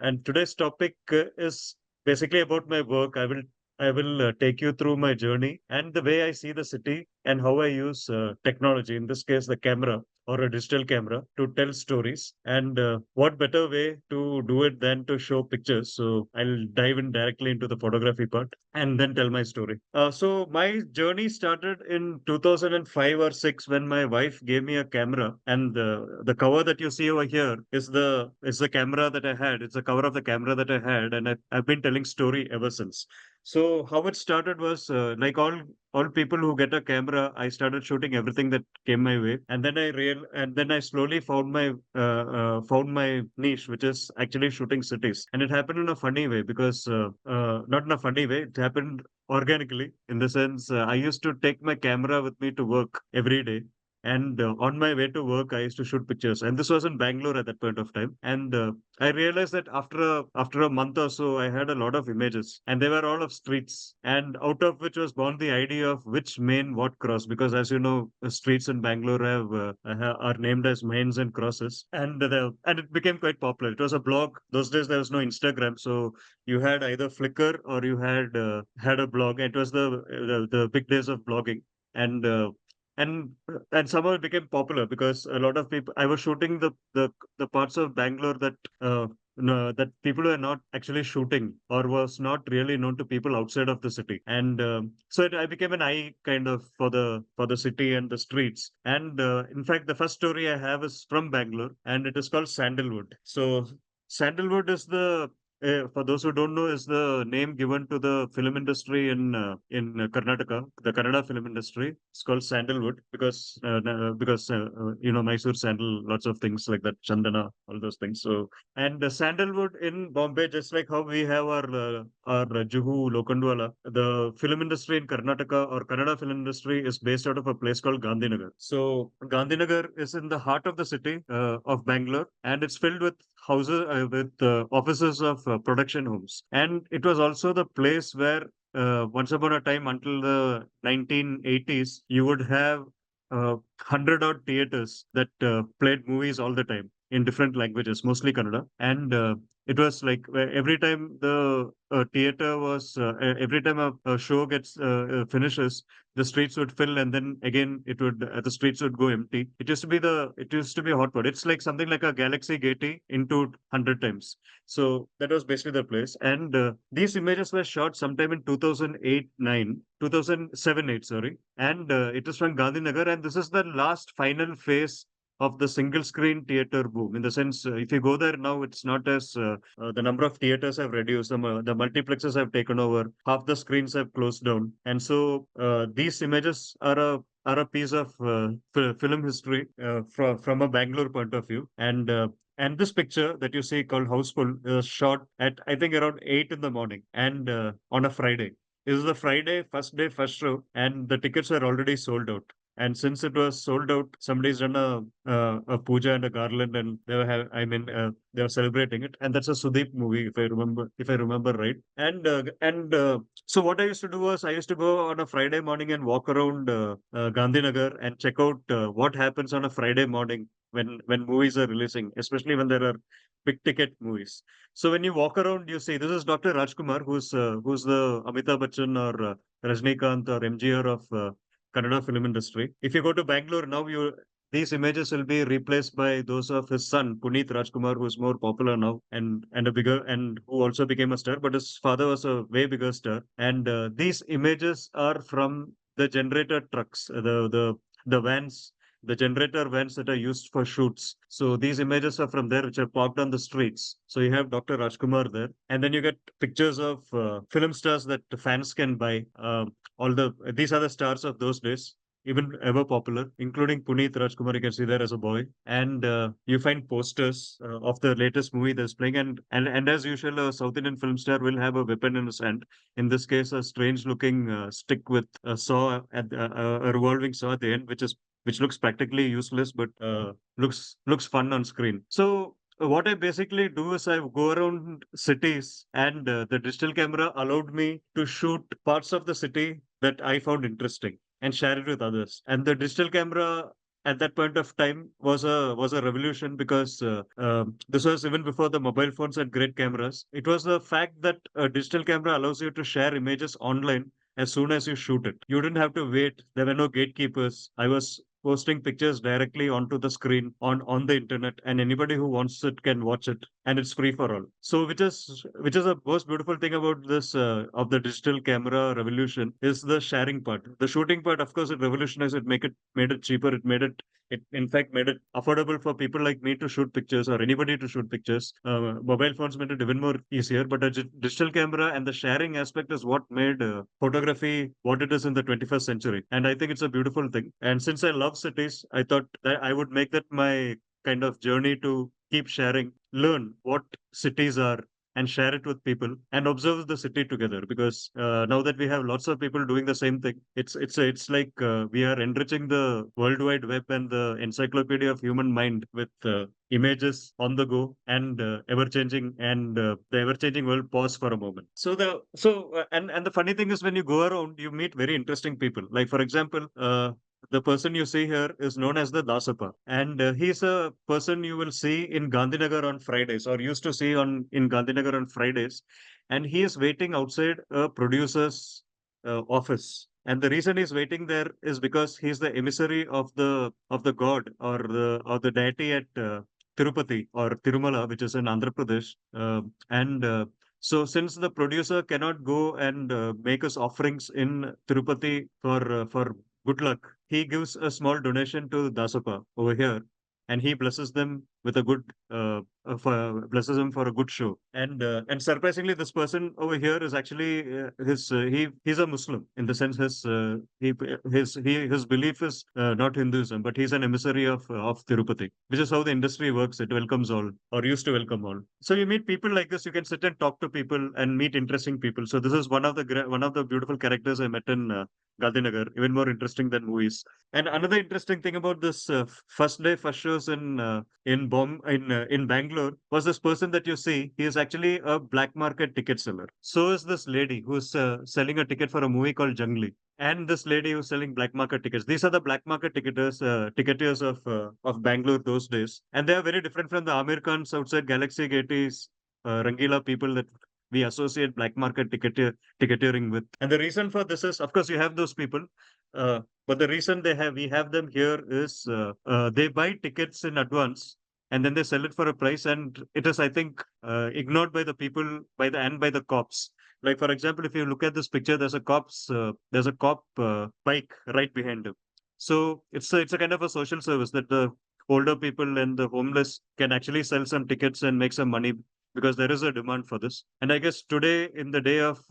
and today's topic is basically about my work. I will take you through my journey and the way I see the city and how I use technology, in this case, the camera or a digital camera, to tell stories. And what better way to do it than to show pictures? So I'll dive in directly into the photography part and then tell my story. So my journey started in 2005 or 6 when my wife gave me a camera, and the cover that you see over here is the camera that I had. It's the cover of the camera that I had, and I've been telling story ever since. So how it started was like all people who get a camera, I started shooting everything that came my way, and then I slowly found my niche, which is actually shooting cities. And it happened in a funny way because not in a funny way, it happened organically, in the sense I used to take my camera with me to work every day. And on my way to work, I used to shoot pictures. And this was in Bangalore at that point of time. And I realized that after a month or so, I had a lot of images, and they were all of streets, and out of which was born the idea of which main what cross. Because as you know, the streets in Bangalore are named as mains and crosses, and it became quite popular. It was a blog. Those days there was no Instagram, so you had either Flickr or you had a blog. It was the big days of blogging, and and somehow it became popular because a lot of people. I was shooting the parts of Bangalore that no, that people were not actually shooting or was not really known to people outside of the city. And I became an eye kind of for the city and the streets. And in fact, the first story I have is from Bangalore, and it is called Sandalwood. So Sandalwood is for those who don't know, is the name given to the film industry in Karnataka, the Kannada film industry. It's called Sandalwood because Mysore sandal, lots of things like that, Chandana, all those things. So and Sandalwood in Bombay, just like how we have our Juhu, Lokhandwala, the film industry in Karnataka or Kannada film industry is based out of a place called Gandhinagar. So Gandhinagar is in the heart of the city of Bangalore, and it's filled with houses with offices of production homes. And it was also the place where once upon a time, until the 1980s, you would have 100 odd theaters that played movies all the time in different languages, mostly Kannada. And it was like every time every time a show gets finishes, the streets would fill, and then again the streets would go empty. It used to be a hotspot. It's like something like a Galaxy Gate into 100 times. So that was basically the place. And these images were shot sometime in 2008, 9, 2007, 8, sorry. And it is from Gandhinagar. And this is the last final phase of the single screen theater boom. In the sense, if you go there now, it's not as the number of theaters have reduced, the multiplexes have taken over, half the screens have closed down. And so these images are a piece of film history from a Bangalore point of view. And this picture that you see called Houseful is shot at, I think, around 8 in the morning and on a Friday. This is the Friday, first day, first show, and the tickets are already sold out. And since it was sold out, somebody's done a puja and a garland, and they were celebrating it. And that's a Sudeep movie, if I remember right. And so what I used to do was I used to go on a Friday morning and walk around Gandhinagar and check out what happens on a Friday morning when movies are releasing, especially when there are big ticket movies. So when you walk around, you see this is Dr. Rajkumar, who's the Amitabh Bachchan or Rajnikant or MGR of Kannada film industry. If you go to Bangalore now, these images will be replaced by those of his son Puneet Rajkumar, who is more popular now and a bigger, and who also became a star. But his father was a way bigger star. And these images are from the generator trucks, the vans, the generator vans that are used for shoots. So these images are from there, which are parked on the streets. So you have Dr. Rajkumar there, and then you get pictures of film stars that the fans can buy. These are the stars of those days, even ever popular, including Puneet Rajkumar. You can see there as a boy, and you find posters of the latest movie that's playing, and as usual, a South Indian film star will have a weapon in his hand. In this case, a strange-looking stick with a saw a revolving saw at the end, which looks practically useless, but looks fun on screen. So what I basically do is I go around cities, and the digital camera allowed me to shoot parts of the city that I found interesting and share it with others. And the digital camera at that point of time was a revolution because this was even before the mobile phones had great cameras. It was the fact that a digital camera allows you to share images online as soon as you shoot it. You didn't have to wait. There were no gatekeepers. I was posting pictures directly onto the screen on the internet, and anybody who wants it can watch it, and it's free for all. So which is the most beautiful thing about this of the digital camera revolution is the sharing part. The shooting part, of course, it revolutionized it, made it cheaper. It in fact made it affordable for people like me to shoot pictures or anybody to shoot pictures. Mobile phones made it even more easier, but a digital camera and the sharing aspect is what made photography what it is in the 21st century. And I think it's a beautiful thing. And since I love cities, I thought that I would make that my kind of journey to keep sharing, learn what cities are, and share it with people and observe the city together, because now that we have lots of people doing the same thing, it's like we are enriching the world wide web and the encyclopedia of human mind with images on the go, and ever changing, and the ever changing world pause for a moment. And the funny thing is, when you go around, you meet very interesting people. Like, for example, the person you see here is known as the Dasapa, and he's a person you will see in Gandhinagar on Fridays, or used to see on in Gandhinagar on Fridays, and he is waiting outside a producer's office. And the reason he's waiting there is because he's the emissary of the god, or the deity at Tirupati or Tirumala, which is in Andhra Pradesh. And So, since the producer cannot go and make us offerings in Tirupati for good luck, he gives a small donation to Dasapa over here, and he blesses them with a good blesses him for a good show. And surprisingly, this person over here is actually he's a Muslim, in the sense his belief is not Hinduism, but he's an emissary of Tirupati, which is how the industry works. It welcomes all, or used to welcome all. So you meet people like this. You can sit and talk to people and meet interesting people. So this is one of the beautiful characters I met in Gandhinagar, even more interesting than movies. And another interesting thing about this first day first shows in Bangalore was this person that you see. He is actually a black market ticket seller. So is this lady who's selling a ticket for a movie called Jungli, and this lady who's selling black market tickets. These are the black market ticketers of Bangalore those days, and they are very different from the Amir Khans outside Galaxy Gateys, Rangila people that we associate black market ticketeering with. And the reason for this is, of course, you have those people, but the reason we have them here is they buy tickets in advance, and then they sell it for a price, and it is, I think, ignored by the people, by the cops. Like, for example, if you look at this picture, there's a cop bike right behind him. So it's a kind of a social service that the older people and the homeless can actually sell some tickets and make some money, because there is a demand for this. And I guess today, in the day of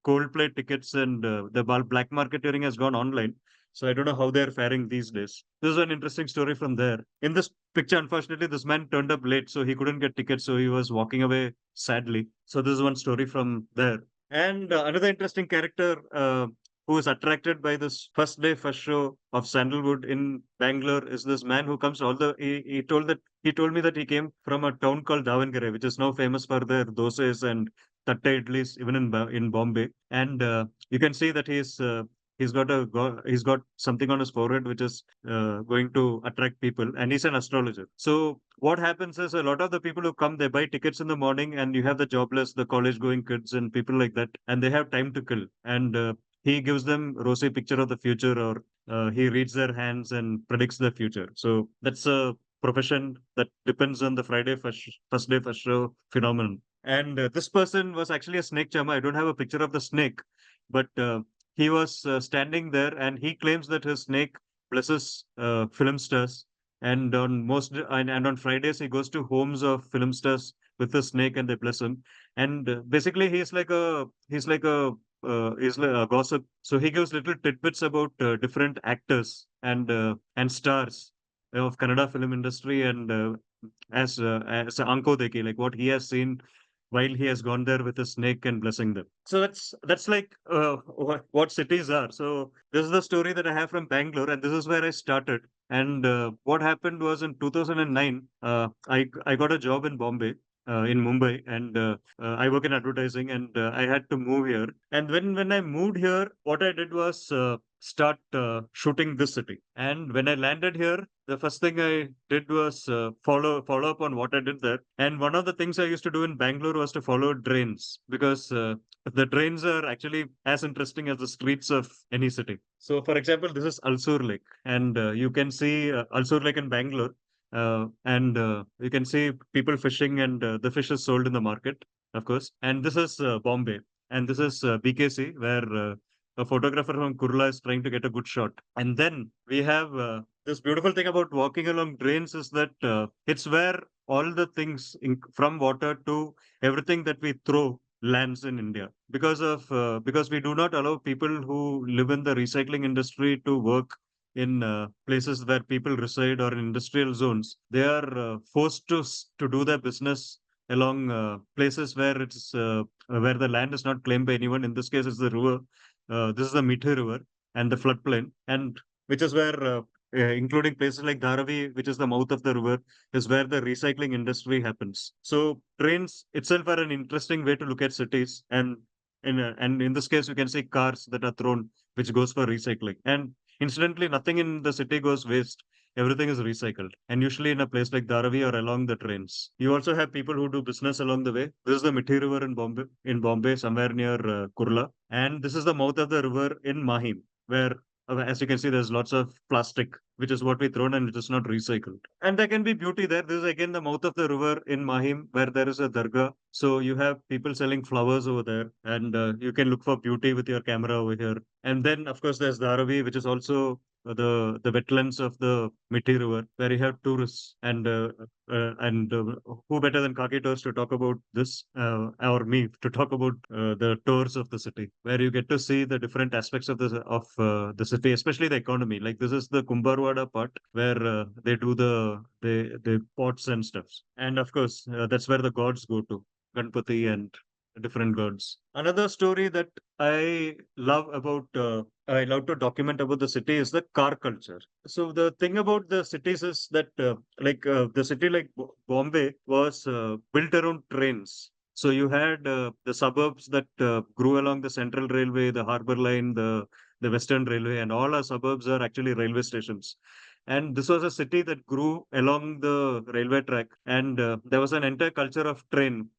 Coldplay tickets, and the black marketeering has gone online. So I don't know how they're faring these days. This is an interesting story from there. In this picture, unfortunately, this man turned up late, so he couldn't get tickets, so he was walking away sadly. So this is one story from there. And another interesting character who is attracted by this first day first show of Sandalwood in Bangalore is this man who comes all the he told me that he came from a town called Davangere, which is now famous for their dosas and tatta idlis, even in Bombay. And you can see that he's got something on his forehead which is going to attract people, and he's an astrologer. So what happens is, a lot of the people who come, they buy tickets in the morning, and you have the jobless, the college going kids, and people like that, and they have time to kill. And he gives them rosy picture of the future, or he reads their hands and predicts the future. So that's a profession that depends on the first day first show phenomenon. And this person was actually a snake charmer. I don't have a picture of the snake, but he was standing there, and he claims that his snake blesses film stars. And on Fridays, he goes to homes of film stars with the snake, and they bless him. And basically, he's like a gossip. So he gives little tidbits about different actors and stars of Kannada film industry, and as Anko Deki, like what he has seen while he has gone there with a snake and blessing them. So that's like what cities are. So this is the story that I have from Bangalore, and this is where I started. And what happened was, in 2009, I got a job in Bombay. In Mumbai, and I work in advertising, and I had to move here. And when I moved here, what I did was start shooting this city. And when I landed here, the first thing I did was follow up on what I did there. And one of the things I used to do in Bangalore was to follow drains, because the drains are actually as interesting as the streets of any city. So, for example, this is Alsur Lake, and you can see Alsur Lake in Bangalore. And you can see people fishing, and the fish is sold in the market, of course. And this is Bombay, and this is BKC, where a photographer from Kurla is trying to get a good shot. And then we have this beautiful thing about walking along drains is that it's where all the things from water to everything that we throw lands in India, because we do not allow people who live in the recycling industry to work in places where people reside or in industrial zones. They are forced to do their business along places where the land is not claimed by anyone. In this case, it's the river. This is the Methi River and the floodplain, and which is where, including places like Dharavi, which is the mouth of the river, is where the recycling industry happens. So trains itself are an interesting way to look at cities, and in this case, you can see cars that are thrown, which goes for recycling. And incidentally, nothing in the city goes waste. Everything is recycled, and usually in a place like Dharavi or along the trains. You also have people who do business along the way. This is the Mithi River in Bombay, somewhere near Kurla, and this is the mouth of the river in Mahim, where, as you can see, there's lots of plastic, which is what we thrown and which is not recycled. And there can be beauty there. This is again the mouth of the river in Mahim, where there is a dargah. So you have people selling flowers over there, and you can look for beauty with your camera over here. And then, of course, there's Dharavi, which is also the wetlands of the Mithi River, where you have tourists, and who better than Khaki tours to talk about this, or me to talk about the tours of the city, where you get to see the different aspects of the city, especially the economy. Like this is the Kumbarwada part, where they pots and stuffs, and of course that's where the gods go to, Ganpati and different gods. Another story that I love to document about the city is the car culture. So the thing about the cities is that the city like Bombay was built around trains. So you had the suburbs that grew along the Central Railway, the Harbour Line, the Western Railway, and all our suburbs are actually railway stations. And this was a city that grew along the railway track, and there was an entire culture of train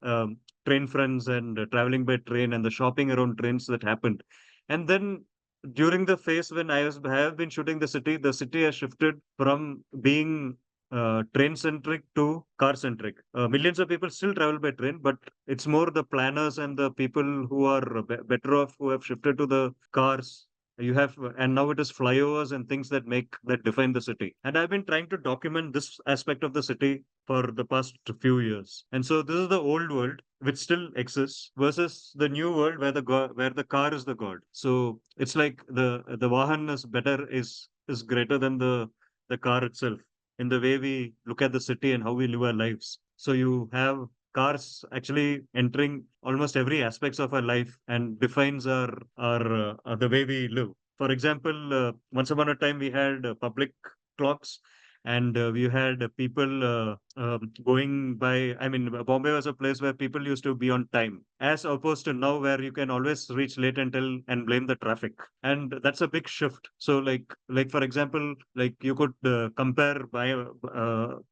friends, and traveling by train, and the shopping around trains that happened. And then during the phase when I have been shooting the city has shifted from being train centric to car centric. Millions of people still travel by train, but it's more the planners and the people who are better off who have shifted to the cars. You have, and now it is flyovers and things that define the city. And I've been trying to document this aspect of the city for the past few years. And so this is the old world which still exists versus the new world where where the car is the god. So it's like the Vahan is greater than the car itself in the way we look at the city and how we live our lives. So you have cars actually entering almost every aspects of our life and defines our the way we live. For example, once upon a time we had public clocks, and we had people going by. I mean, Bombay was a place where people used to be on time, as opposed to now where you can always reach late until and blame the traffic, and that's a big shift. So, like for example, like you could compare by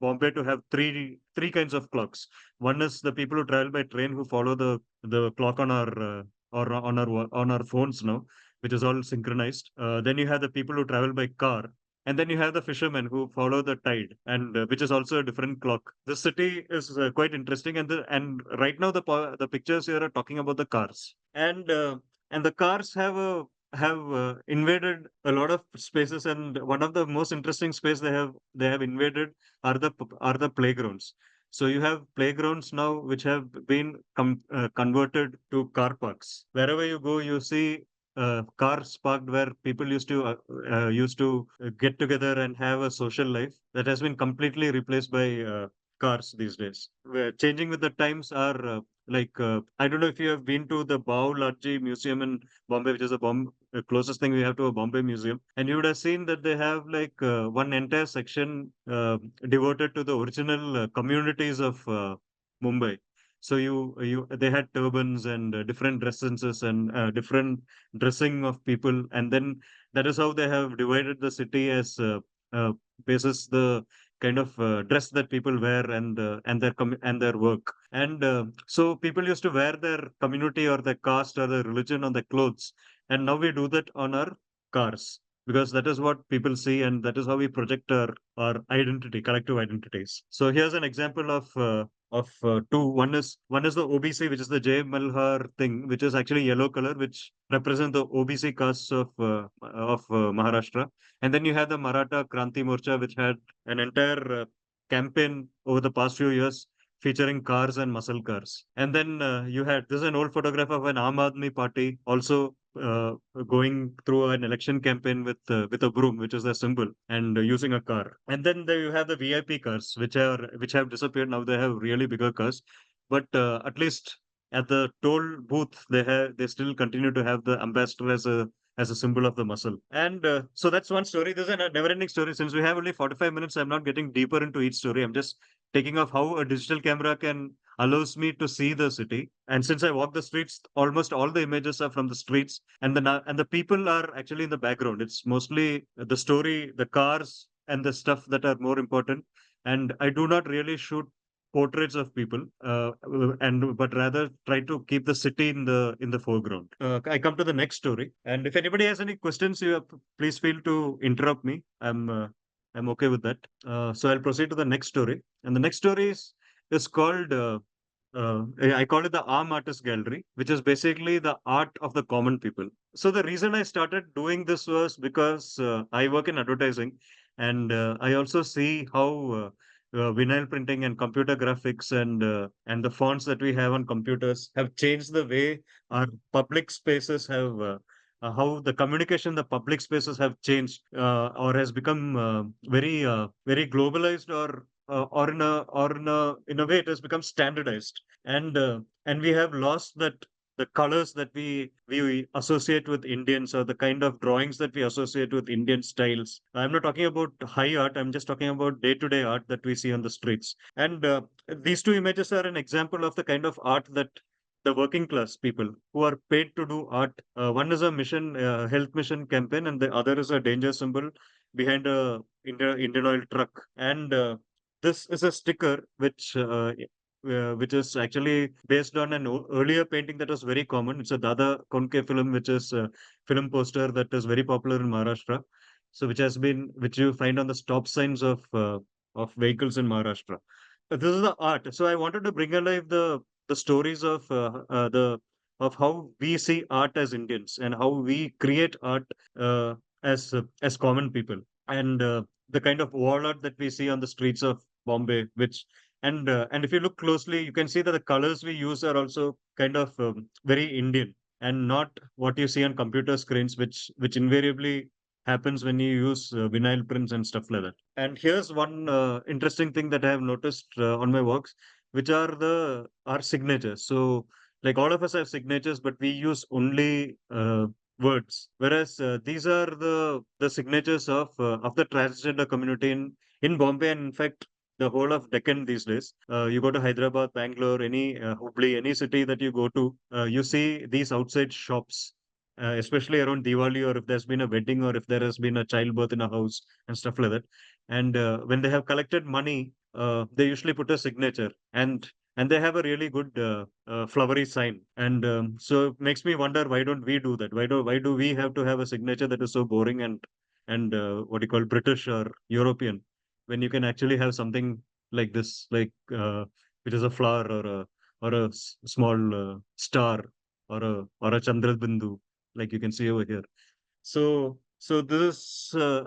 Bombay to have three kinds of clocks. One is the people who travel by train who follow the clock on our or on our phones now, which is all synchronized. Then you have the people who travel by car, and then you have the fishermen who follow the tide, and which is also a different clock. The city is quite interesting, and right now the pictures here are talking about the cars, and the cars have invaded a lot of spaces, and one of the most interesting space they have invaded are the playgrounds. So you have playgrounds now which have been converted to car parks. Wherever you go, you see cars parked where people used to get together and have a social life that has been completely replaced by cars these days. Where changing with the times are I don't know if you have been to the Bao Museum in Bombay, which is the closest thing we have to a Bombay museum, and you would have seen that they have one entire section devoted to the original communities of Mumbai. So they had turbans and different dress senses and different dressing of people, and then That is how they have divided the city as uh, basis the kind of dress that people wear and and their work. And so people used to wear their community or their caste or their religion on their clothes, and now we do that on our cars because that is what people see and that is how we project our identity, collective identities. So here's an example of two. One is the OBC, which is the Jay Malhar thing, which is actually yellow color, which represent the OBC castes of Maharashtra. And then you have the Maratha Kranti Morcha, which had an entire campaign over the past few years featuring cars and muscle cars. And then you had this is an old photograph of an Aam Aadmi party also going through an election campaign with a broom, which is their symbol, and using a car. And then there you have the VIP cars, which have disappeared now. They have really bigger cars, but at least at the toll booth, they still continue to have the ambassador as a symbol of the muscle. And so that's one story. There's a never-ending story. Since we have only 45 minutes, I'm not getting deeper into each story. I'm just taking off how a digital camera can allows me to see the city. And since I walk the streets, almost all the images are from the streets, and the people are actually in the background. It's mostly the story, the cars, and the stuff that are more important. And I do not really shoot portraits of people, and but rather try to keep the city in the foreground. I come to the next story, and if anybody has any questions, please feel to interrupt me. I'm okay with that. So I'll proceed to the next story, and the next story is called. I call it the Arm Artist Gallery, which is basically the art of the common people. So the reason I started doing this was because I work in advertising, and I also see how vinyl printing and computer graphics and the fonts that we have on computers have changed the way our public spaces have. How the communication in the public spaces have changed or has become very globalized or in a way it has become standardized, and we have lost that the colors that we associate with Indians or the kind of drawings that we associate with Indian styles. I'm not talking about high art. I'm just talking about day-to-day art that we see on the streets. And these two images are an example of the kind of art that the working class people who are paid to do art. One is a health mission campaign, and the other is a danger symbol behind a Indian Oil truck. And this is a sticker which is actually based on an earlier painting that was very common. It's a Dada Konke film, which is a film poster that is very popular in Maharashtra. So which you find on the stop signs of vehicles in Maharashtra. This is the art. So I wanted to bring alive the stories of how we see art as Indians and how we create art as common people, and the kind of wall art that we see on the streets of Bombay, which and if you look closely, you can see that the colors we use are also kind of very Indian and not what you see on computer screens, which invariably happens when you use vinyl prints and stuff like that. And here's one interesting thing that I have noticed on my works, which are the our signatures. So, like all of us have signatures, but we use only words. Whereas these are the signatures of the transgender community in Bombay, and in fact the whole of Deccan these days. You go to Hyderabad, Bangalore, any Hubli, any city that you go to, you see these outside shops, especially around Diwali, or if there's been a wedding, or if there has been a childbirth in a house and stuff like that. And when they have collected money, they usually put a signature, and they have a really good flowery sign. And so it makes me wonder, why don't we do that? Why do we have to have a signature that is so boring and what you call British or European, when you can actually have something like this, like which is a flower or a small star or a Chandra Bindu, like you can see over here. So this is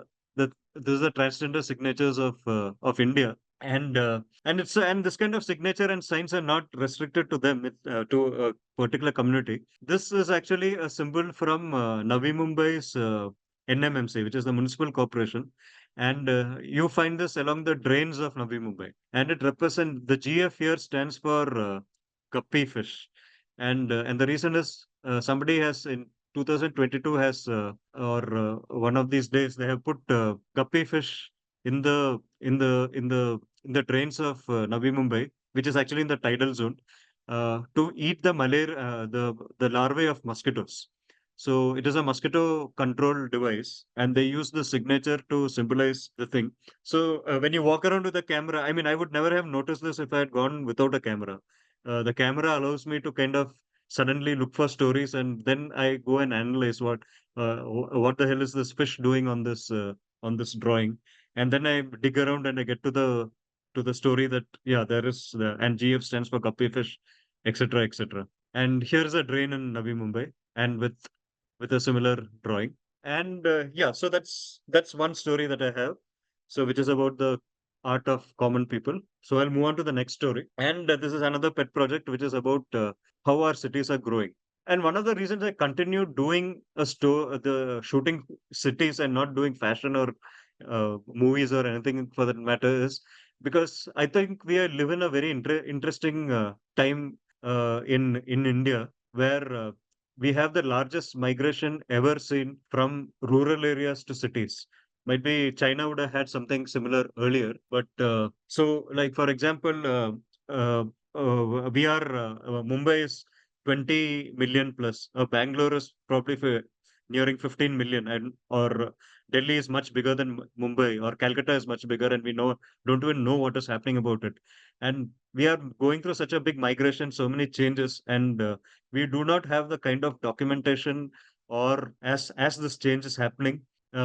the transgender signatures of India, and this kind of signature and signs are not restricted to them, to a particular community. This is actually a symbol from Navi Mumbai's NMMC, which is the municipal corporation, and you find this along the drains of Navi Mumbai, and it represents the GF here stands for guppy fish, and the reason is somebody has in 2022 has or one of these days they have put guppy fish in the drains of Navi Mumbai, which is actually in the tidal zone, to eat the larvae of mosquitoes. So it is a mosquito control device, and they use the signature to symbolize the thing. So when you walk around with a camera, I mean, I would never have noticed this if I had gone without a camera. The camera allows me to kind of suddenly look for stories, and then I go and analyze what the hell is this fish doing on this drawing, and then I dig around and I get to the story that yeah, there is and GF stands for guppy fish, etc., etc. And here's a drain in Navi Mumbai, and with a similar drawing. And yeah, so that's one story that I have. So which is about the art of common people. So I'll move on to the next story. And this is another pet project which is about how our cities are growing. And one of the reasons I continue doing the shooting cities and not doing fashion or movies or anything for that matter is because I think we are live in a very interesting time in India where we have the largest migration ever seen from rural areas to cities. Might be China would have had something similar earlier, but so like for example, we are Mumbai is 20 million plus. Bangalore is probably nearing 15 million, and or Delhi is much bigger than Mumbai, or Calcutta is much bigger, and we don't even know what is happening about it. And we are going through such a big migration, so many changes, and we do not have the kind of documentation or as this change is happening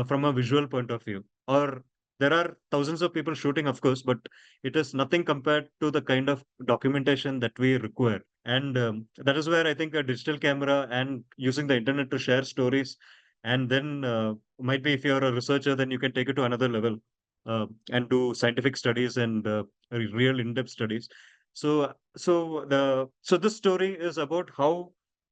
from a visual point of view. Or there are thousands of people shooting, of course, but it is nothing compared to the kind of documentation that we require. And that is where I think a digital camera and using the internet to share stories, and then might be if you're a researcher, then you can take it to another level and do scientific studies and real in-depth studies. So this story is about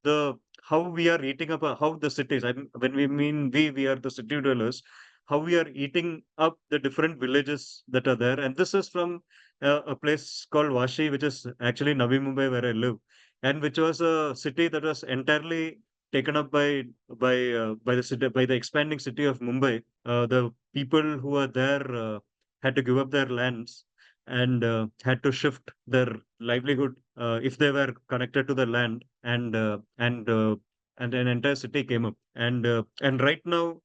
the how we are eating up how the cities. I mean, when we mean we are the city dwellers, how we are eating up the different villages that are there. And this is from a place called Vashi, which is actually Navi Mumbai, where I live, and which was a city that was entirely taken up by the city by the expanding city of Mumbai. The people who were there had to give up their lands and had to shift their livelihood if they were connected to the land, and an entire city came up. And right now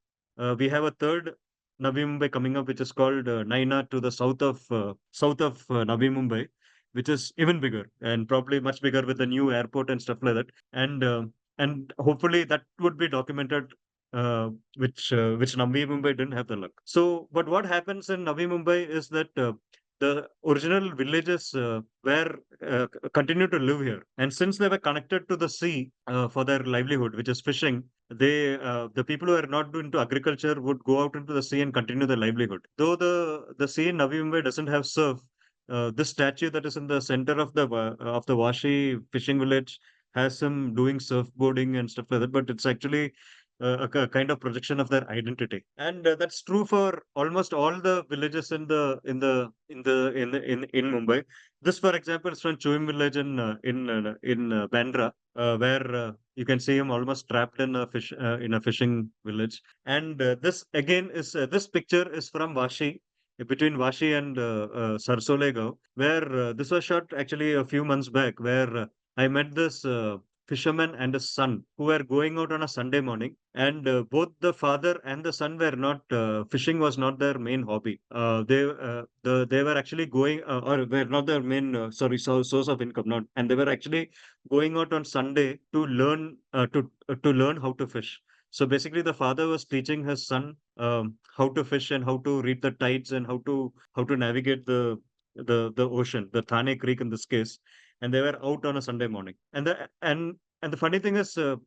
we have a third Navi Mumbai coming up, which is called Naina to the south of Navi Mumbai, which is even bigger and probably much bigger with the new airport and stuff like that. And hopefully that would be documented, which Navi Mumbai didn't have the luck. So, but what happens in Navi Mumbai is that the original villages were continue to live here, and since they were connected to the sea for their livelihood, which is fishing, the people who are not into agriculture would go out into the sea and continue their livelihood. Though the sea in Navi Mumbai doesn't have surf, this statue that is in the center of the Vashi fishing village has some doing surfboarding and stuff like that, but it's actually a kind of projection of their identity. And that's true for almost all the villages in Mumbai. This, for example, is from Chuim village in Bandra, where you can see him almost trapped in a fishing village. And this picture is from Vashi, between Vashi and Sarsolegao, where this was shot actually a few months back, where I met this fisherman and his son who were going out on a Sunday morning, and both the father and the son were not fishing was not their main hobby. They were actually going or were not their main source of income, not, and they were actually going out on Sunday to to learn how to fish. So basically, the father was teaching his son how to fish and how to read the tides and how to navigate the ocean, the Thane Creek in this case. And they were out on a Sunday morning. And the funny thing is, the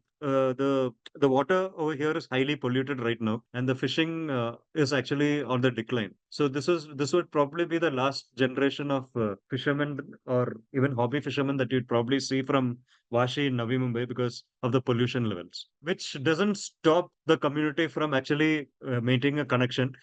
water over here is highly polluted right now, and the fishing is actually on the decline. So this would probably be the last generation of fishermen or even hobby fishermen that you'd probably see from Vashi in Navi Mumbai because of the pollution levels, which doesn't stop the community from actually maintaining a connection.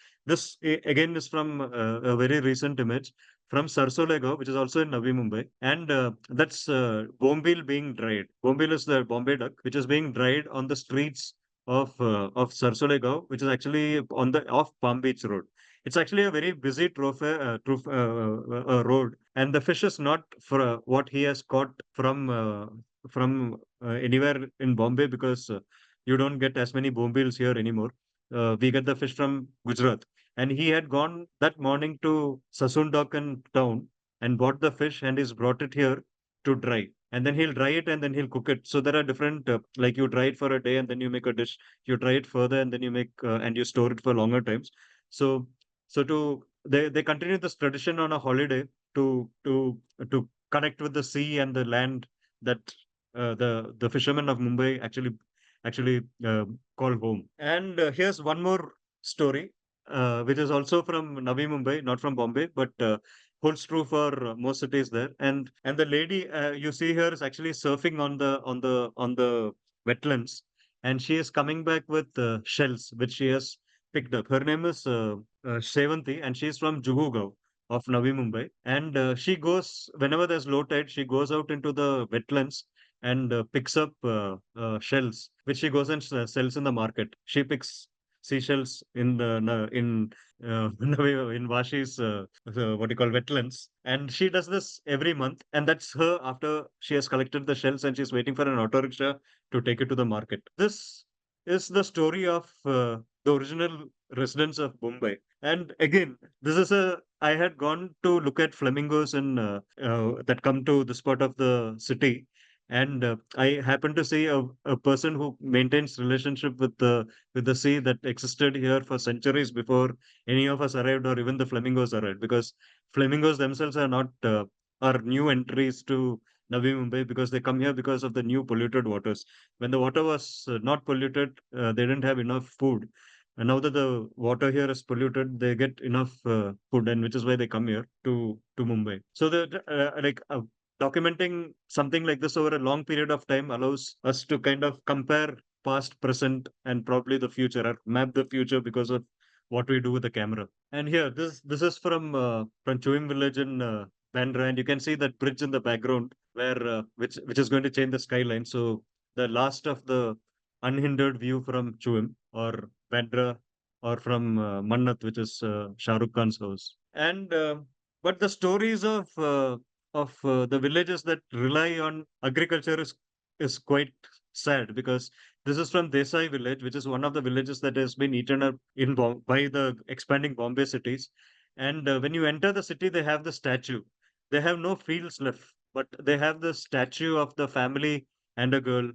Again is from a very recent image from Sarsolego, which is also in Navi Mumbai, and that's bombil being dried. Bombil is the Bombay duck, which is being dried on the streets of Sarsolego, which is actually on the off Palm Beach Road. It's actually a very busy road, and the fish is not for what he has caught from anywhere in Bombay because You don't get as many bombills here anymore. We get the fish from Gujarat. And he had gone that morning to Sasundakan town and bought the fish and he's brought it here to dry. And then he'll dry it and then he'll cook it. So there are different, like you dry it for a day and then you make a dish. You dry it further and then you make and you store it for longer times. So they continue this tradition on a holiday to connect with the sea and the land that the fishermen of Mumbai actually call home. And here's one more story, which is also from Navi Mumbai, not from Bombay, but holds true for most cities there. And the lady you see here is actually surfing on the wetlands, and she is coming back with shells which she has picked up. Her name is Sevanti, and she's from Juhugaon of Navi Mumbai. And she goes whenever there's low tide, she goes out into the wetlands and picks up shells, which she goes and sells in the market. She picks seashells in the in Vashi's what do you call wetlands, and she does this every month. And that's her after she has collected the shells, and she's waiting for an auto rickshaw to take it to the market. This is the story of the original residents of Mumbai. And again, this is a I had gone to look at flamingos in that come to this part of the city, and I happened to see a person who maintains relationship with the sea that existed here for centuries before any of us arrived or even the flamingos arrived, because flamingos themselves are not are new entries to Navi Mumbai, because they come here because of the new polluted waters. When the water was not polluted, they didn't have enough food. And now that the water here is polluted, they get enough food, and which is why they come here to Mumbai. So the documenting something like this over a long period of time allows us to kind of compare past, present, and probably the future, or map the future because of what we do with the camera. And here, this is from Chewing Village in Bandra, and you can see that bridge in the background where which is going to change the skyline. So the last of the unhindered view from Chewing or Bandra, or from Mannat, which is Shah Rukh Khan's house. And but the stories of the villages that rely on agriculture is quite sad, because this is from Desai village, which is one of the villages that has been eaten up by the expanding Bombay cities. And when you enter the city, they have the statue. They have no fields left, but they have the statue of the family and a girl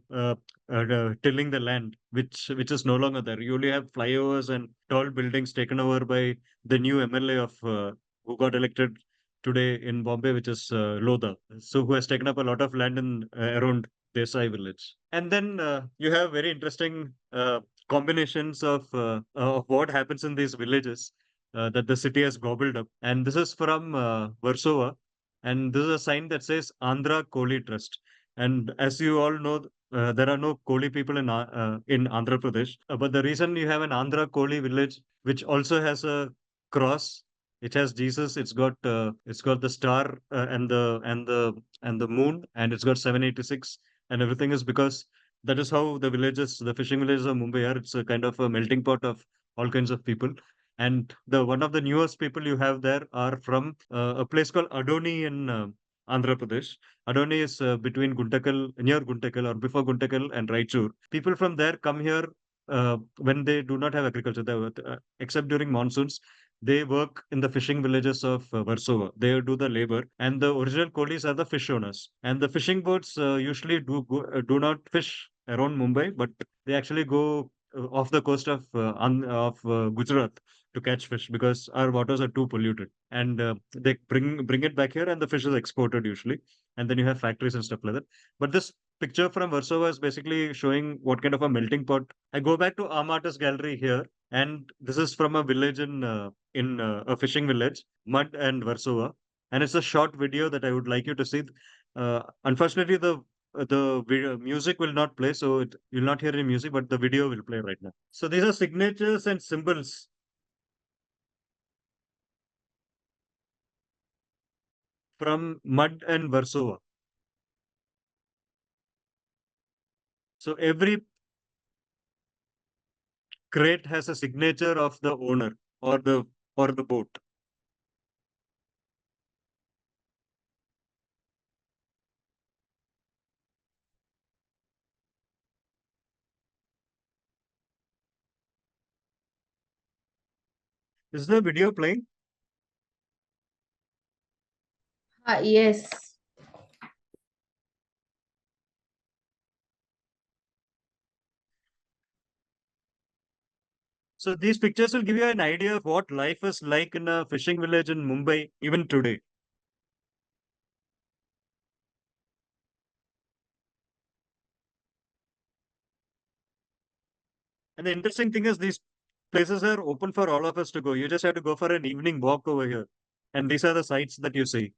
tilling the land, which is no longer there. You only have flyovers and tall buildings taken over by the new MLA of who got elected today in Bombay, which is Lodha. So who has taken up a lot of land in around Desai village. And then you have very interesting combinations of what happens in these villages that the city has gobbled up. And this is from Warsaw, and this is a sign that says Andhra Koli Trust. And as you all know, there are no Koli people in Andhra Pradesh. But the reason you have an Andhra Koli village, which also has a cross, it has Jesus. It's got the star and the moon, and it's got 786, and everything is because that is how the fishing villages of Mumbai are. It's a kind of a melting pot of all kinds of people. And the one of the newest people you have there are from a place called Adoni in Andhra Pradesh. Adoni is between Guntakal, near Guntakal or before Guntakal and Raichur. People from there come here when they do not have agriculture, except during monsoons. They work in the fishing villages of Warsaw. They do the labor, and the original coolies are the fish owners. And the fishing boats usually do not fish around Mumbai, but they actually go off the coast of Gujarat to catch fish, because our waters are too polluted. And they bring it back here, and the fish is exported usually. And then you have factories and stuff like that. But this picture from Warsaw is basically showing what kind of a melting pot. I go back to Armatus Gallery here, and this is from a village in a fishing village, Mud and Warsaw, and it's a short video that I would like you to see. Unfortunately, the music will not play, so you'll not hear any music, but the video will play right now. So these are signatures and symbols from Mud and Warsaw. So every crate has a signature of the owner or the boat. Is the video playing? Yes. So these pictures will give you an idea of what life is like in a fishing village in Mumbai even today. And the interesting thing is these places are open for all of us to go. You just have to go for an evening walk over here. And these are the sights that you see.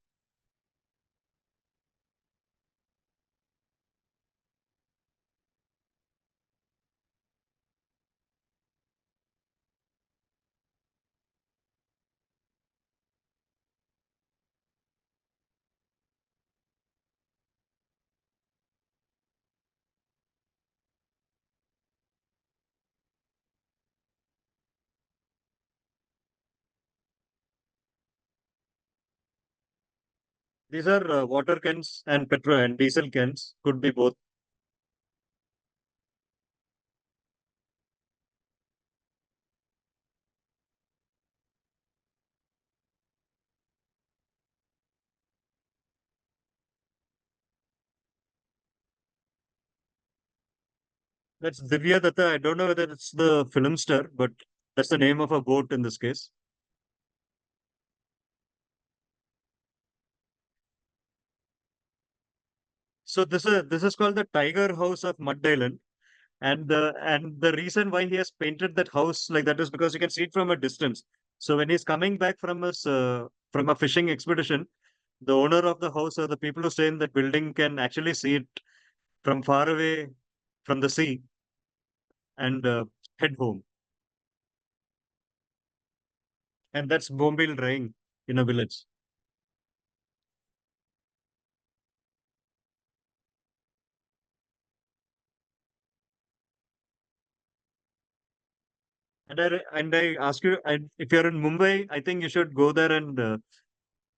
These are water cans and petrol and diesel cans. Could be both. That's Divya Datta. I don't know whether it's the film star, but that's the name of a boat in this case. So this is called the Tiger House of Mud Island. And the reason why he has painted that house like that is because you can see it from a distance. So when he's coming back from a fishing expedition, the owner of the house or the people who stay in that building can actually see it from far away from the sea and head home. And that's Bombil drying in a village. And I ask you, if you're in Mumbai, I think you should go there and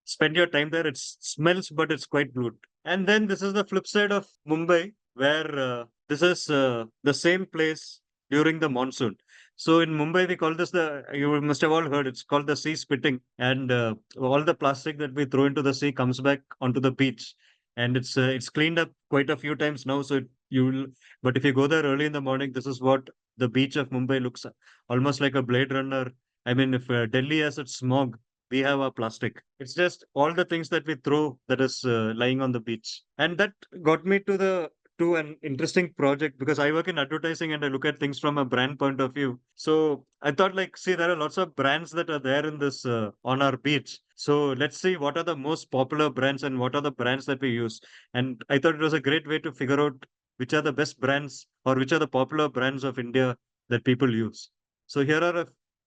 spend your time there. It smells, but it's quite good. And then this is the flip side of Mumbai, where this is the same place during the monsoon. So in Mumbai, we call this you must have all heard, it's called the sea spitting. And all the plastic that we throw into the sea comes back onto the beach. And it's cleaned up quite a few times now. But if you go there early in the morning, this is what the beach of Mumbai looks almost like a Blade Runner. I mean, if Delhi has its smog, we have our plastic. It's just all the things that we throw that is lying on the beach. And that got me to an interesting project because I work in advertising and I look at things from a brand point of view. So I thought like, see, there are lots of brands that are there in this on our beach. So let's see what are the most popular brands and what are the brands that we use. And I thought it was a great way to figure out which are the best brands or which are the popular brands of India that people use. So here are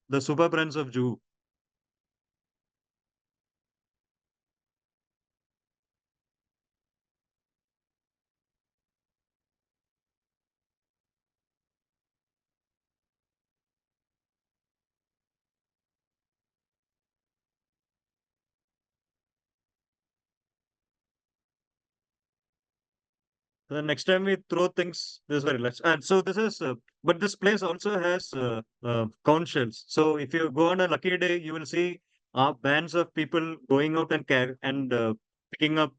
the super brands of Juhu. The next time we throw things, this is very less. And so but this place also has conch shells. So if you go on a lucky day, you will see bands of people going out and picking up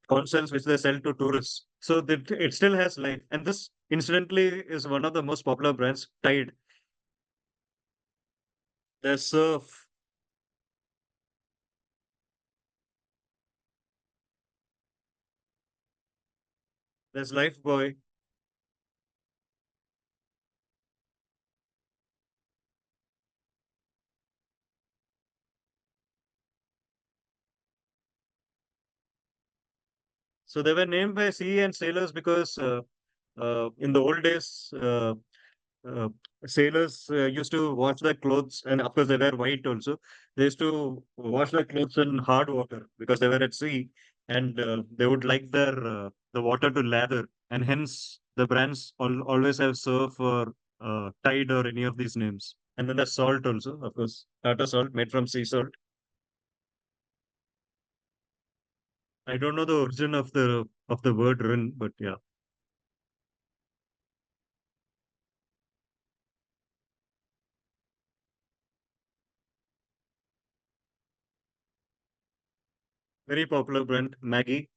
conch shells which they sell to tourists. So that it still has life. And this, incidentally, is one of the most popular brands, Tide. There's Surf, there's Lifebuoy. So they were named by sea and sailors because in the old days, uh, sailors used to wash their clothes, and of course they wear white also. They used to wash their clothes in hard water because they were at sea, and they would like the water to lather, and hence the brands always have Surf or Tide or any of these names. And then there's salt also, of course, Tata salt made from sea salt. I don't know the origin of the word Rin, but yeah. Very popular brand, Maggie.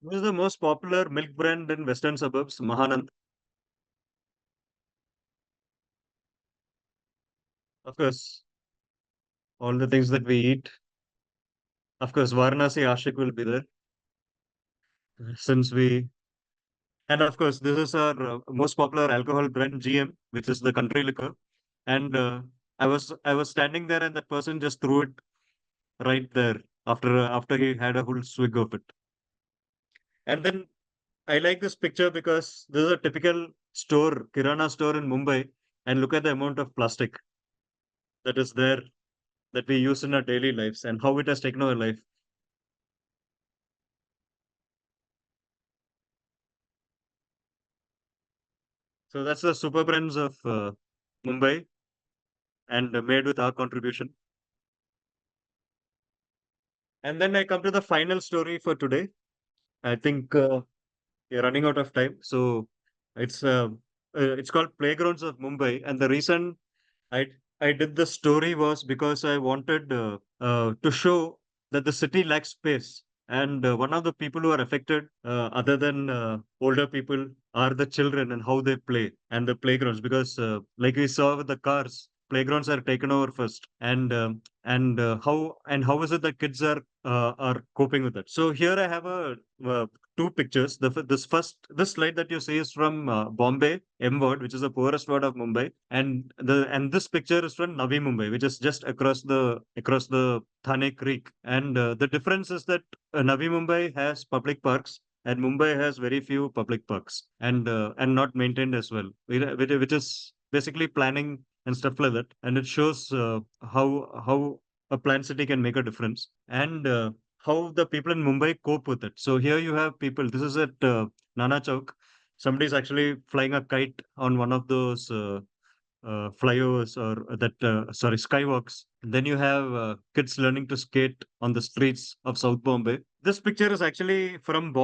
What is the most popular milk brand in western suburbs? Mahanand. Of course, all the things that we eat. Of course, Varanasi Ashik will be there since we. And of course, this is our most popular alcohol brand, GM, which is the country liquor. And I was standing there, and that person just threw it right there after he had a full swig of it. And then I like this picture because this is a typical store, Kirana store in Mumbai, and look at the amount of plastic that is there that we use in our daily lives and how it has taken our life. So that's the super brands of Mumbai and made with our contribution. And then I come to the final story for today. I think we're running out of time, so it's uh, it's called Playgrounds of Mumbai, and the reason I I did the story was because I wanted to show that the city lacks space, and one of the people who are affected, other than older people, are the children and how they play and the playgrounds. Because like we saw with the cars, playgrounds are taken over first, and how is it that kids are coping with it? So here I have uh, two pictures. This slide that you see is from Bombay M ward, which is the poorest ward of Mumbai, and this picture is from Navi Mumbai, which is just across the Thane Creek. And the difference is that Navi Mumbai has public parks. And Mumbai has very few public parks and not maintained as well, which is basically planning and stuff like that. And it shows how a planned city can make a difference. And how the people in Mumbai cope with it. So here you have people. This is at Nana Chowk. Somebody's actually flying a kite on one of those flyovers or sorry, skywalks. And then you have kids learning to skate on the streets of South Bombay. This picture is actually from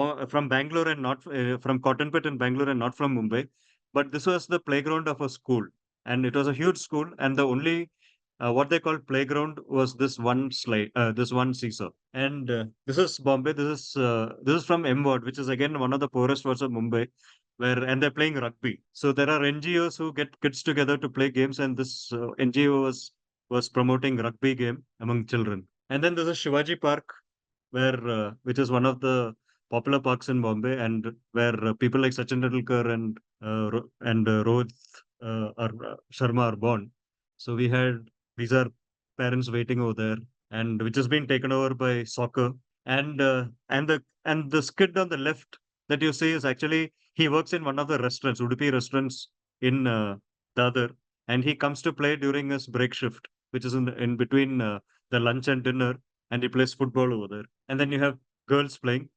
Bangalore and not from Cotton Pit in Bangalore and not from Mumbai. But this was the playground of a school, and it was a huge school. And the only what they called playground was this one seesaw. And this is Bombay. This is from M Ward, which is again one of the poorest wards of Mumbai, where and they're playing rugby. So there are NGOs who get kids together to play games, and this NGO was promoting rugby game among children. And then there's a Shivaji Park, where which is one of the popular parks in Bombay, and where people like Sachin Tendulkar and Rohit Sharma are born. So these are parents waiting over there, and which has been taken over by soccer. And the skid on the left that you see is actually he works in one of the restaurants, Udupi restaurants in Dadar, and he comes to play during his break shift, which is in between the lunch and dinner, and he plays football over there. And then you have girls playing,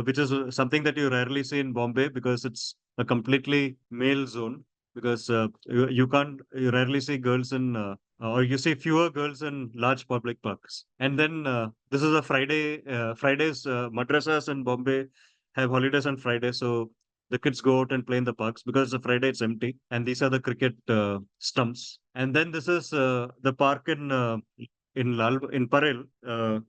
which is something that you rarely see in Bombay because it's a completely male zone. Because you rarely see girls or you see fewer girls in large public parks. And then this is a Fridays, madrasas in Bombay have holidays on Friday, so the kids go out and play in the parks because the Friday it's empty. And these are the cricket stumps. And then this is the park in Parel,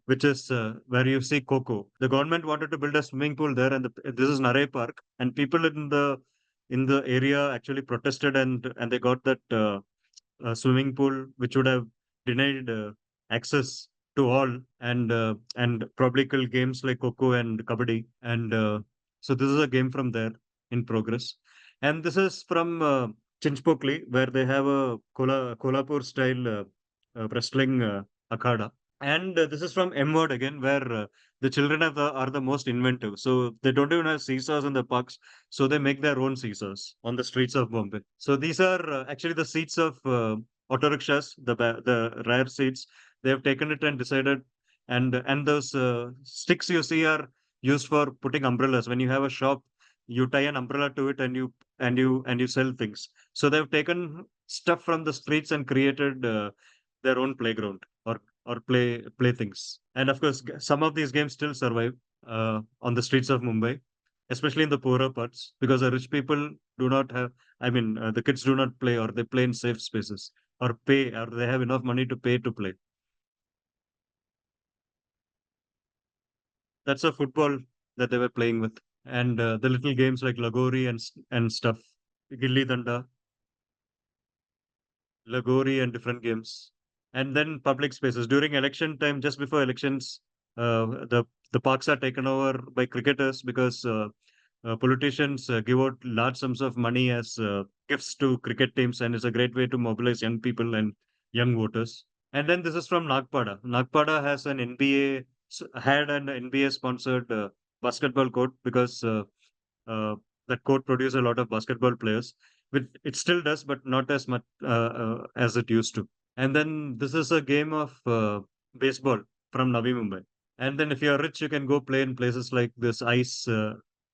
which is where you see Coco. The government wanted to build a swimming pool there, and this is Naray Park, and people in the area actually protested, and they got that swimming pool, which would have denied access to all, and probably kill games like Coco and Kabaddi. And so this is a game from there in progress. And this is from Chinchpokli, where they have a Kolhapur style wrestling akhada. And this is from M Word again, where the children are the most inventive. So they don't even have seesaws in the parks, so they make their own seesaws on the streets of Bombay. So these are actually the seats of auto rickshaws, the rare seats. They have taken it and decided, and those sticks you see are used for putting umbrellas. When you have a shop, you tie an umbrella to it, and you sell things. So they've taken stuff from the streets and created their own playground or playthings. And of course, some of these games still survive on the streets of Mumbai, especially in the poorer parts, because the rich people do not have. I mean, the kids do not play, or they play in safe spaces, or pay, or they have enough money to pay to play. That's a football that they were playing with, and the little games like Lagori and stuff, Gilli Danda, Lagori, and different games. And then public spaces during election time, just before elections, the parks are taken over by cricketers because politicians give out large sums of money as gifts to cricket teams, and it's a great way to mobilize young people and young voters. And then this is from Nagpada. Nagpada has an NBA had an NBA sponsored basketball court because uh, that court produced a lot of basketball players. But it still does, but not as much as it used to. And then this is a game of baseball from Navi Mumbai. And then if you're rich, you can go play in places like this ice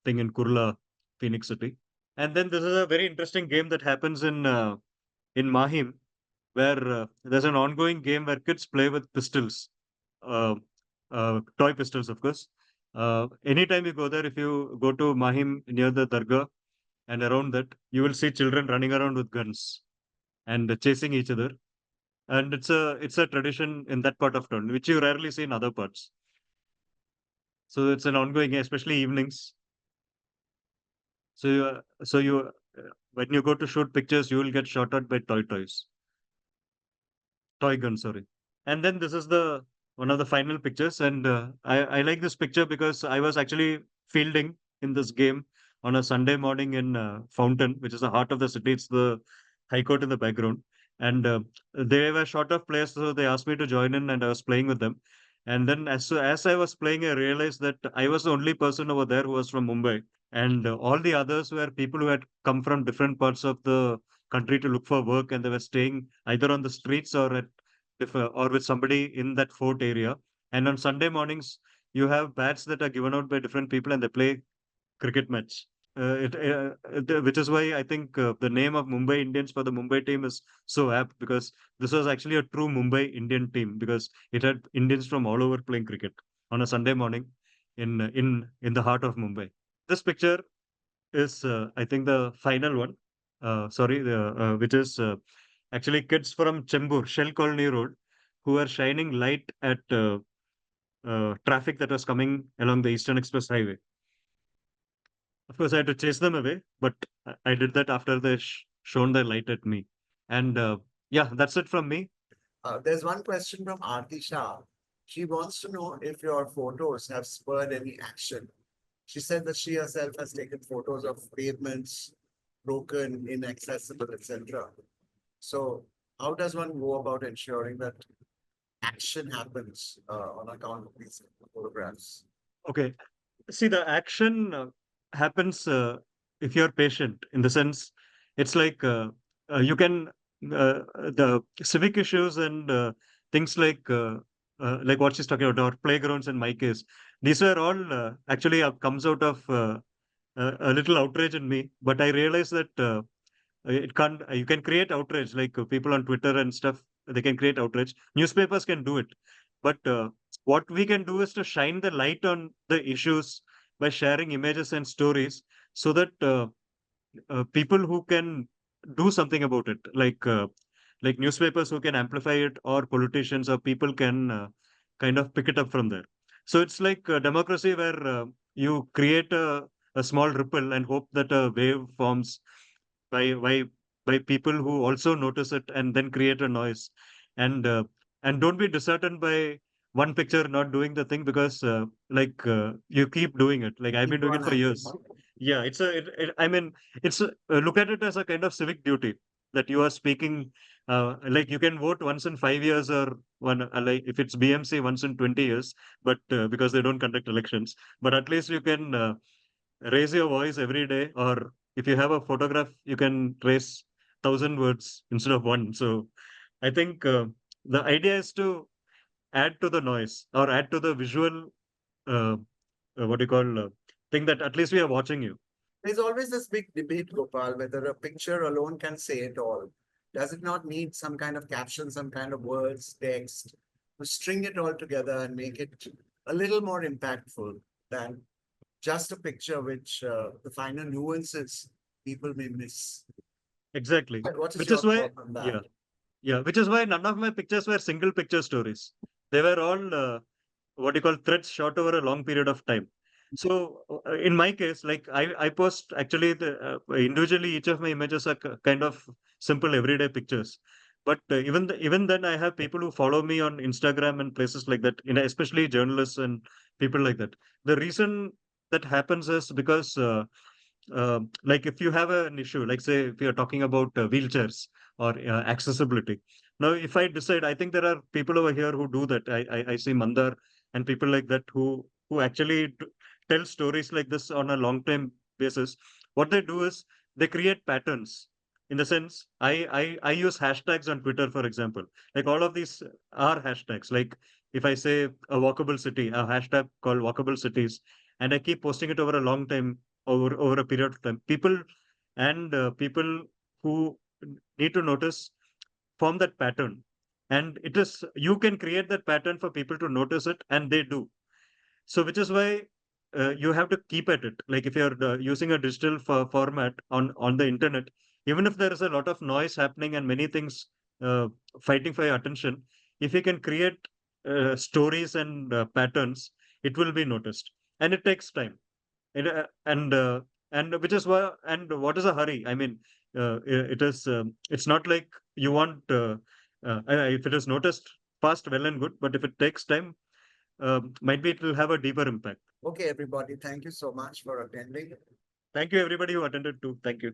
thing in Kurla, Phoenix City. And then this is a very interesting game that happens in Mahim, where there's an ongoing game where kids play with pistols, uh, toy pistols, of course. Anytime you go there, if you go to Mahim near the Dargah and around that, you will see children running around with guns and chasing each other. And it's a tradition in that part of town, which you rarely see in other parts. So it's an ongoing, especially evenings. When you go to shoot pictures, you will get shot at by toy gun, sorry. And then this is the one of the final pictures, and I like this picture because I was actually fielding in this game on a Sunday morning in Fountain, which is the heart of the city. It's the High Court in the background, and they were short of players, so they asked me to join in, and I was playing with them. And then as I was playing, I realized that I was the only person over there who was from Mumbai, and all the others were people who had come from different parts of the country to look for work, and they were staying either on the streets or or with somebody in that fort area. And on Sunday mornings, you have bats that are given out by different people, and they play cricket match. Which is why I think the name of Mumbai Indians for the Mumbai team is so apt, because this was actually a true Mumbai Indian team, because it had Indians from all over playing cricket on a Sunday morning in the heart of Mumbai. This picture is, I think, the final one. Sorry, which is actually kids from Chembur, Shell Colony Road, who are shining light at traffic that was coming along the Eastern Express Highway. Of course, I had to chase them away, but I did that after they shone their light at me. And yeah, that's it from me. There's one question from Aarti Shah. She wants to know if your photos have spurred any action. She said that she herself has taken photos of pavements, broken, inaccessible, etc. So, how does one go about ensuring that action happens on account of these photographs? Okay. See, the action happens if you're patient, in the sense, it's like you can, the civic issues and things like what she's talking about, or playgrounds in my case, these were all actually comes out of a little outrage in me. But I realized that it can't, you can create outrage, like people on Twitter and stuff, they can create outrage. Newspapers can do it. But what we can do is to shine the light on the issues by sharing images and stories, so that people who can do something about it, like newspapers who can amplify it, or politicians or people can kind of pick it up from there. So it's like democracy, where you create a small ripple and hope that a wave forms by by by people who also notice it and then create a noise. And uh, and don't be disheartened by one picture not doing the thing, because you keep doing it, like I've been Keep doing it on for acting. years. Yeah, I mean, it's look at it as a kind of civic duty, that you are speaking Like you can vote once in 5 years or one like if it's BMC once in 20 years, but because they don't conduct elections, but at least you can raise your voice every day, or if you have a photograph, you can raise 1,000 words instead of one. So I think the idea is to add to the noise or add to the visual, uh, what do you call, thing that at least we are watching you. There's always this big debate, Gopal, whether a picture alone can say it all. Does it not need some kind of caption, some kind of words, text, to string it all together and make it a little more impactful than just a picture which the finer nuances people may miss? Exactly. What is Which your is why, thought on that? yeah, yeah, which is why none of my pictures were single picture stories. They were all what you call threads shot over a long period of time. So in my case, like I post actually individually each of my images are kind of simple everyday pictures. But even then, I have people who follow me on Instagram and places like that. Especially journalists and people like that. The reason that happens is because like if you have an issue, like say if you're talking about wheelchairs or accessibility. Now, if I decide, I think there are people over here who do that. I see Mandar and people like that who actually tell stories like this on a long time basis. What they do is they create patterns. In the sense, I use hashtags on Twitter, for example. Like all of these are hashtags. Like if I say a walkable city, a hashtag called walkable cities, and I keep posting it over a long time, over a period of time, people who need to notice form that pattern, and it is you can create that pattern for people to notice it, and they do. So which is why you have to keep at it. Like if you're using a digital format on the internet, even if there is a lot of noise happening and many things uh, fighting for your attention, if you can create stories and patterns, it will be noticed, and it takes time. And which is why, and what is a hurry? I mean, it is it's not like you want if it is noticed fast, well and good, but if it takes time, might be it will have a deeper impact. Okay, everybody, thank you so much for attending. Thank you, everybody who attended too. Thank you.